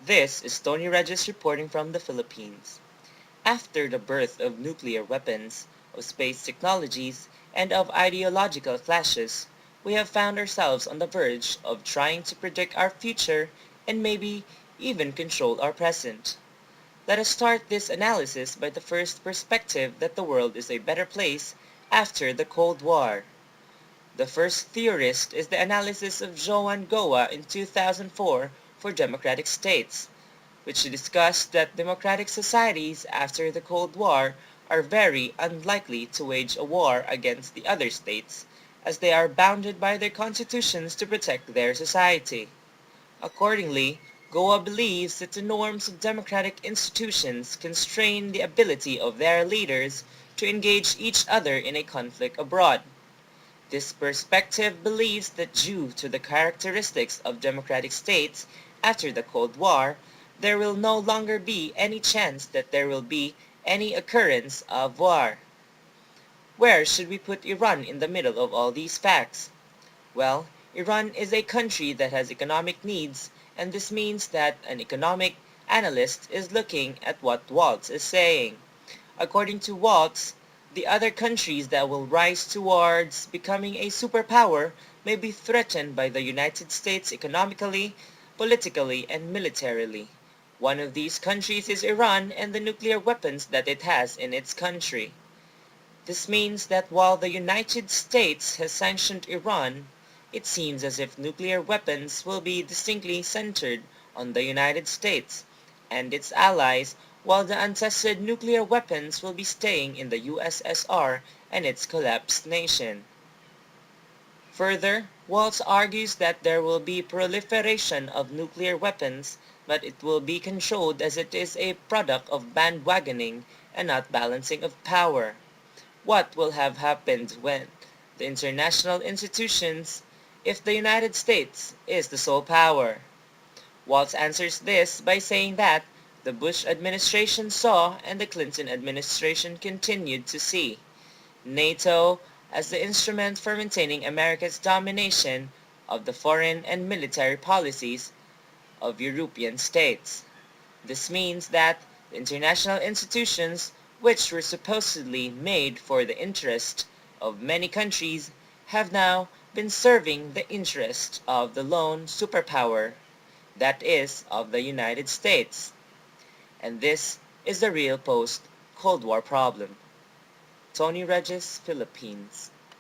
This is Tony Regis reporting from the Philippines. After the birth of nuclear weapons, of space technologies, and of ideological clashes, we have found ourselves on the verge of trying to predict our future and maybe even control our present. Let us start this analysis by the first perspective that the world is a better place after the Cold War. The first theorist is the analysis of Joan Goa in 2004 for democratic states, which discussed that democratic societies after the Cold War are very unlikely to wage a war against the other states, as they are bounded by their constitutions to protect their society. Accordingly, Goa believes that the norms of democratic institutions constrain the ability of their leaders to engage each other in a conflict abroad. This perspective believes that due to the characteristics of democratic states after the Cold War, there will no longer be any chance that there will be any occurrence of war. Where should we put Iran in the middle of all these facts? Well, Iran is a country that has economic needs, and this means that an economic analyst is looking at what Waltz is saying. According to Waltz, the other countries that will rise towards becoming a superpower may be threatened by the United States economically, politically, and militarily. One of these countries is Iran and the nuclear weapons that it has in its country. This means that while the United States has sanctioned Iran, it seems as if nuclear weapons will be distinctly centered on the United States and its allies, while the untested nuclear weapons will be staying in the USSR and its collapsed nation. Further, Waltz argues that there will be proliferation of nuclear weapons, but it will be controlled as it is a product of bandwagoning and not balancing of power. What will have happened when the international institutions if the United States is the sole power? Waltz answers this by saying that the Bush administration saw and the Clinton administration continued to see NATO as the instrument for maintaining America's domination of the foreign and military policies of European states. This means that the international institutions, which were supposedly made for the interest of many countries, have now been serving the interest of the lone superpower, that is, of the United States. And this is the real post-Cold War problem. Tony Regis, Philippines.